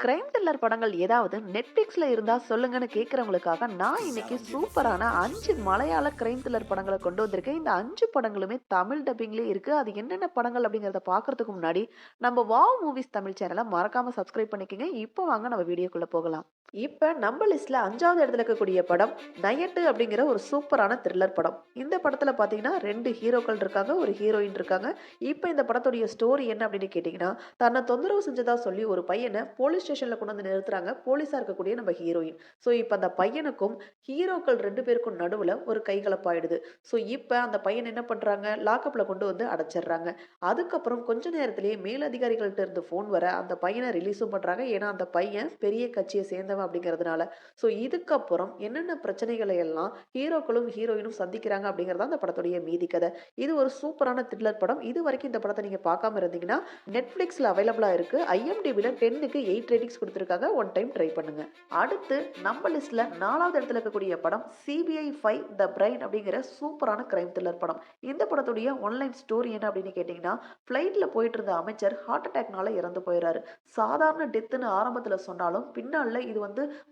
Crime thriller படங்கள் ஏதாவது நெட்ஃபிளிக்ஸ்ல இருந்தா சொல்லுங்கன்னு கேட்கறவங்களுக்காக நான் இன்னைக்கு சூப்பரான 5 மலையாள கிரைம் த்ரில்லர் படங்கள கொண்டு வந்திருக்கேன். இந்த 5 படங்களுமே தமிழ் டப்பிங்லயே இருக்கு. அது என்னென்ன படங்கள் அப்படிங்கிறத பார்க்கறதுக்கு முன்னாடி, நம்ம வாவ் மூவிஸ் தமிழ் சேனல மறக்காம சப்ஸ்கிரைப் பண்ணிக்கங்க. இப்போ வாங்க நம்ம வீடியோக்குள்ள போகலாம். இப்ப நம்ம லிஸ்ட்ல 5வது இடத்துல இருக்கக்கூடிய படம் நயட்டு அப்படிங்கிற ஒரு சூப்பரான த்ரில்லர் படம். இந்த படத்துல பாத்தீங்கன்னா 2 ஹீரோக்கள் இருக்காங்க, ஒரு ஹீரோயின் இருக்காங்க. இப்ப இந்த படத்துடைய ஸ்டோரி என்ன அப்படின்னு கேட்டீங்கன்னா, தன்னை தொந்தரவு செஞ்சதா சொல்லி ஒரு பையனை போலீஸ் ஸ்டேஷன்ல கொண்டு வந்து நிறுத்துறாங்க. போலீஸா இருக்கக்கூடிய நம்ம ஹீரோயின். ஸோ இப்ப அந்த பையனுக்கும் ஹீரோக்கள் 2 பேருக்கும் நடுவுல ஒரு கைகலப்பாயிடுது. ஸோ இப்ப அந்த பையன் என்ன பண்றாங்க, லாக்அப்ல கொண்டு வந்து அடைச்சிடுறாங்க. அதுக்கப்புறம் கொஞ்ச நேரத்திலேயே மேலதிகாரிகள்ட்ட இருந்து ஃபோன் வர அந்த பையனை ரிலீஸும் பண்றாங்க. ஏன்னா அந்த பையன் பெரிய கட்சியை சேர்ந்தவன் அப்படிங்கிறதுனால. ஸோ இதுக்கப்புறம் என்னென்ன பிரச்சனைகளை எல்லாம் ஹீரோக்களும் ஹீரோயினும் சந்திக்கிறாங்க அப்படிங்கிறது அந்த படத்துடைய மீதி கதை. இது ஒரு சூப்பரான த்ரில்லர் படம். இது வரைக்கும் இந்த படத்தை நீங்க பார்க்காம இருந்தீங்கன்னா நெட்ஃபிளிக்ஸ்ல அவைலபிளா இருக்கு. ஐஎம்டிபில 10க்கு 8 ரேட்டிங்ஸ் கொடுத்திருக்காங்க. ஒன் டைம் ட்ரை பண்ணுங்க. அடுத்து நம்ம லிஸ்ட்ல 4வது இடத்துல இருக்கக்கூடிய படம் சிபிஐ 5 த பிரைன் அப்படிங்கிற சூப்பரான கிரைம் த்ரில்லர் படம். இந்த படத்துடைய ஒன்லைன் ஸ்டோரி என்ன அப்படின்னு கேட்டீங்கன்னா, ஃபிளைட்ல போயிட்டு இருந்த அமைச்சர் ஹார்ட் அட்டாக்னால இறந்து போயிறாரு. சாதாரண டெத்துன்னு ஆரம்பத்துல சொன்னாலும் பின்னால இது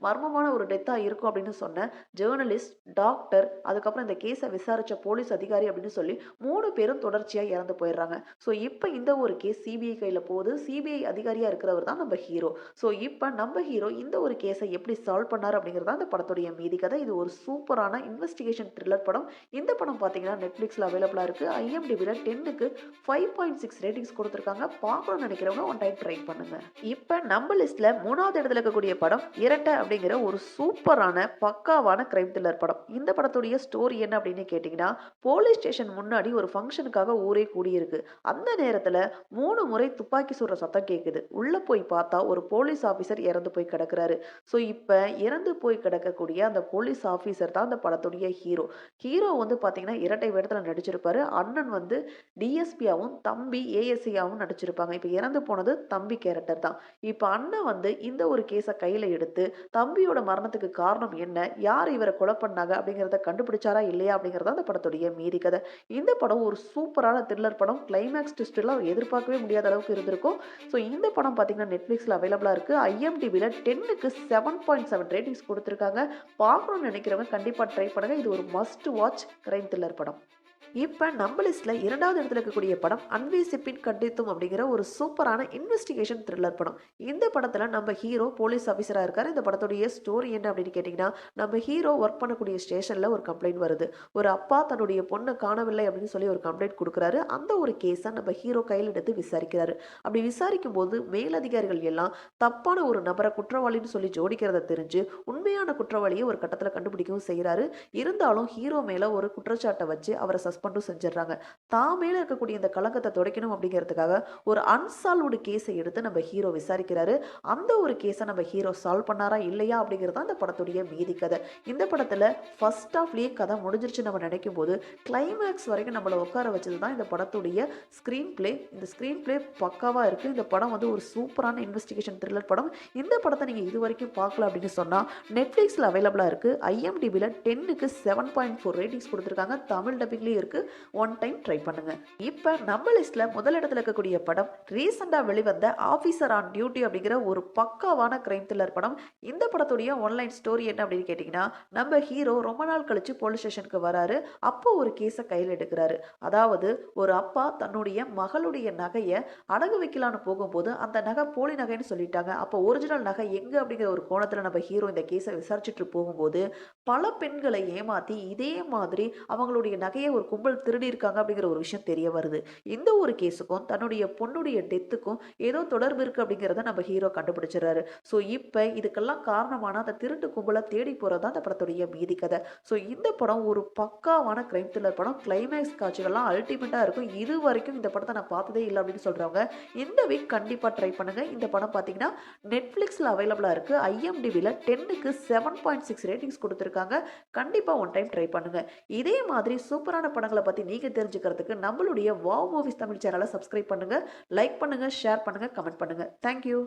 மர்மமான ஒரு டெத்தா இருக்கும் அப்படின்னு சொன்ன ஜேர்னலிஸ்ட், டாக்டர், அதுக்கப்புறம் இந்த கேஸை விசாரிச்ச போலீஸ் அதிகாரி அப்படின்னு சொல்லி 3 பேரும் தொடர்ச்சியா இறந்து போயிடுறாங்க. ஸோ இப்போ இந்த ஒரு கேஸ் சிபிஐ கையில போகுது. சிபிஐ அதிகாரியா இருக்கிறவர் தான் நம்ம ஹீரோ. ஸோ இப்போ நம்ம ஹீரோ இந்த ஒரு கேஸை எப்படி சால்வ் பண்ணார் அப்படிங்கிறது தான் இந்த படத்துடைய மீதி கதை. இது ஒரு சூப்பரான இன்வெஸ்டிகேஷன் த்ரில்லர் படம். இந்த படம் பார்த்தீங்கன்னா நெட்ஃபிளிக்ஸ்ல அவைலபிளா இருக்கு. ஐஎம்டிபில 10க்கு 5.6 ரேட்டிங்ஸ் கொடுத்துருக்காங்க. பார்க்கணும்னு நினைக்கிறவங்க ஒன் டைம் ட்ரை பண்ணுங்க. இப்போ நம்ம லிஸ்ட்ல 3வது இடத்துல இருக்கக்கூடிய படம் இரட்டை அப்படிங்கிற ஒரு சூப்பரான பக்காவான கிரைம் த்ரில்லர் படம். இந்த படத்துடைய ஸ்டோரி என்ன அப்படின்னு கேட்டீங்கன்னா, போலீஸ் ஸ்டேஷன் முன்னாடி ஒரு ஃபங்க்ஷனுக்காக ஊரே கூடியிருக்கு. அந்த நேரத்துல 3 முறை துப்பாக்கி சுடுற சத்தம் கேக்குது. உள்ள போய் பார்த்தா ஒரு போலீஸ் ஆபீசர் இறந்து போய் கிடக்குறாரு. ஸோ இப்ப இறந்து போய் கிடக்கக்கூடிய அந்த போலீஸ் ஆபீசர் தான் அந்த படத்துடைய ஹீரோ. ஹீரோ பாத்தீங்கன்னா இரட்டை வேடத்துல நடிச்சிருப்பாரு. அண்ணன் டிஎஸ்பியாவும் தம்பி ஏஎஸ்ஐயாவும் நடிச்சிருப்பாங்க. இப்ப இறந்து போனது தம்பி கேரக்டர் தான். இப்ப அண்ணன் இந்த ஒரு கேஸை கையில எடுத்து தம்பியோட மரணத்துக்கு காரணம் என்ன, யார் இவரை கொலை பண்ணாங்க அப்படிங்கிறத கண்டுபிடிச்சாரா இல்லையா அப்படிங்கிறத அந்த படத்துடைய மீதி கதை. இந்த படம் ஒரு சூப்பரான த்ரில்லர் படம். கிளைமேக்ஸ் ட்விஸ்ட் எல்லாம் எதிர்பார்க்கவே முடியாத அளவுக்கு இருந்திருக்கும். ஸோ இந்த படம் பார்த்தீங்கன்னா நெட்ஃபிளிக்ஸ்ல அவைலபிளா இருக்கு. ஐஎம்டிபில 10க்கு 7.7 ரேட்டிங்ஸ் கொடுத்துருக்காங்க. பார்க்கணும்னு நினைக்கிறவங்க கண்டிப்பா ட்ரை பண்ணுங்க. இது ஒரு மஸ்ட் வாட்ச் கிரைம் த்ரில்லர் படம். இப்ப நம்ம லிஸ்ட்ல 2வது இடத்துல இருக்கக்கூடிய படம் அன்வி சிப்பின் கண்டித்தும் அப்படிங்கிற ஒரு சூப்பரான இன்வெஸ்டிகேஷன் த்ரில்லர் படம். இந்த படத்துல நம்ம ஹீரோ போலீஸ் ஆபீசரா இருக்காரு. இந்த படத்துடைய ஸ்டோரி என்ன அப்படின்னு கேட்டீங்கன்னா, நம்ம ஹீரோ ஒர்க் பண்ணக்கூடிய ஸ்டேஷன்ல ஒரு கம்ப்ளைண்ட் வருது. ஒரு அப்பா தன்னுடைய பொண்ணை காணவில்லை அப்படின்னு சொல்லி ஒரு கம்ப்ளைண்ட் கொடுக்குறாரு. அந்த ஒரு கேஸை நம்ம ஹீரோ கையில் எடுத்து விசாரிக்கிறாரு. அப்படி விசாரிக்கும் போது மேலதிகாரிகள் எல்லாம் தப்பான ஒரு நபரை குற்றவாளின்னு சொல்லி ஜோடிக்கிறத தெரிஞ்சு உண்மையான குற்றவாளியை ஒரு கட்டத்துல கண்டுபிடிக்கவும் செய்யறாரு. இருந்தாலும் ஹீரோ மேல ஒரு குற்றச்சாட்டை வச்சு அவரை சஸ்பெண்டும் செஞ்சிடறாங்க. தான் மேல இருக்கக்கூடிய இந்த கலங்கத்தை துடைக்கணும் அப்படிங்கிறதுக்காக ஒரு அன்சால்வ்டு கேஸை எடுத்து நம்ம ஹீரோ விசாரிக்கிறாரு. அந்த ஒரு கேஸை நம்ம ஹீரோ சால்வ் பண்ணாரா இல்லையா அப்படிங்கிறது அந்த படத்துடைய மீதி கதை. இந்த படத்துல ஃபர்ஸ்ட் ஹாஃப்லயே கதை முடிஞ்சிருச்சு நம்ம நினைக்கும் போது கிளைமேக்ஸ் வரைக்கும் நம்மளை உட்கார வச்சது தான் இந்த படத்துடைய ஸ்கிரீன் பிளே. இந்த ஸ்கிரீன் பிளே பக்காவா இருக்கு. இந்த படம் ஒரு சூப்பரான இன்வெஸ்டிகேஷன் த்ரில்லர் படம். இந்த படத்தை நீங்க இது வரைக்கும் பார்க்கல அப்படின்னு சொன்னா நெட்ஃபிளிக்ஸ்ல அவைலபிளா இருக்கு. ஐஎம்டிபில 10க்கு 7.4 ரேட்டிங்ஸ் கொடுத்துருக்காங்க. தமிழ் டப்பிங்லயே இருக்கு. ஒன் டைம் ட்ரை பண்ணுங்க. இப்ப நம்ம லிஸ்ட்ல முதல் இடத்துல இருக்கக்கூடிய படம் ரீசெண்டா வெளிவந்த ஆபீசர் ஆன் டியூட்டி அப்படிங்கிற ஒரு பக்காவான கிரைம் த்ரில்லர் படம். இந்த படத்துடைய ஒன்லைன் ஸ்டோரி என்ன அப்படின்னு கேட்டீங்கன்னா, நம்ம ஹீரோ ரொம்ப நாள் கழிச்சு போலீஸ் ஸ்டேஷனுக்கு வராரு. அப்போ ஒரு கேஸை கையில் எடுக்கிறாரு. அதாவது ஒரு அப்பா தன்னுடைய மகளுடைய நகையை அடகு வைக்கலான்னு போகும்போது அந்த நகை போலி நகைன்னு சொல்லிட்டாங்க. அப்போ ஒரிஜினல் நகை எங்க அப்படிங்கிற ஒரு கோணத்துல நம்ம ஹீரோ இந்த கேஸை விசாரிச்சுட்டு போகும்போது பல பெண்களை ஏமாத்தி இதே மாதிரி அவங்களுடைய நகையை ஒரு கும்பல் திருடி இருக்காங்க அப்படிங்கிற ஒரு விஷயம் தெரிய வருது. இந்த ஒரு கேஸுக்கும் தன்னுடைய பொண்ணுடைய டெத்துக்கும் ஏதோ தொடர்பு இருக்கு அப்படிங்கிறத நம்ம ஹீரோ கண்டுபிடிச்சிடறாரு. ஸோ இப்போ இதுக்கெல்லாம் காரணமான அந்த திருட்டு கும்பலை தேடி போறதா அந்த படத்துடைய மீதி கதை. ஸோ இந்த படம் ஒரு பக்காவான கிரைம் த்ரில்லர் படம். கிளைமேக்ஸ் காட்சிகள்லாம் அல்டிமேட்டா இருக்கும். இது வரைக்கும் இந்த படத்தை நான் பார்த்ததே இல்லை அப்படின்னு சொல்றவங்க இந்த வீக் கண்டிப்பா ட்ரை பண்ணுங்க. இந்த படம் பார்த்தீங்கன்னா நெட்ஃபிளிக்ஸ்ல அவைலபிளா இருக்கு. ஐஎம்டிபில 10க்கு 7.6 ரேட்டிங்ஸ் கொடுத்துருக்காங்க. கண்டிப்பா ஒன் டைம் ட்ரை பண்ணுங்க. இதே மாதிரி சூப்பரான படங்களை பத்தி நீங்க தெரிஞ்சுக்கிறதுக்கு நம்மளுடைய வாவ் மூவிஸ் தமிழ் சேனலை சப்ஸ்கிரைப் பண்ணுங்க, லைக் பண்ணுங்க, ஷேர் பண்ணுங்க, கமெண்ட் பண்ணுங்க. தேங்க்யூ.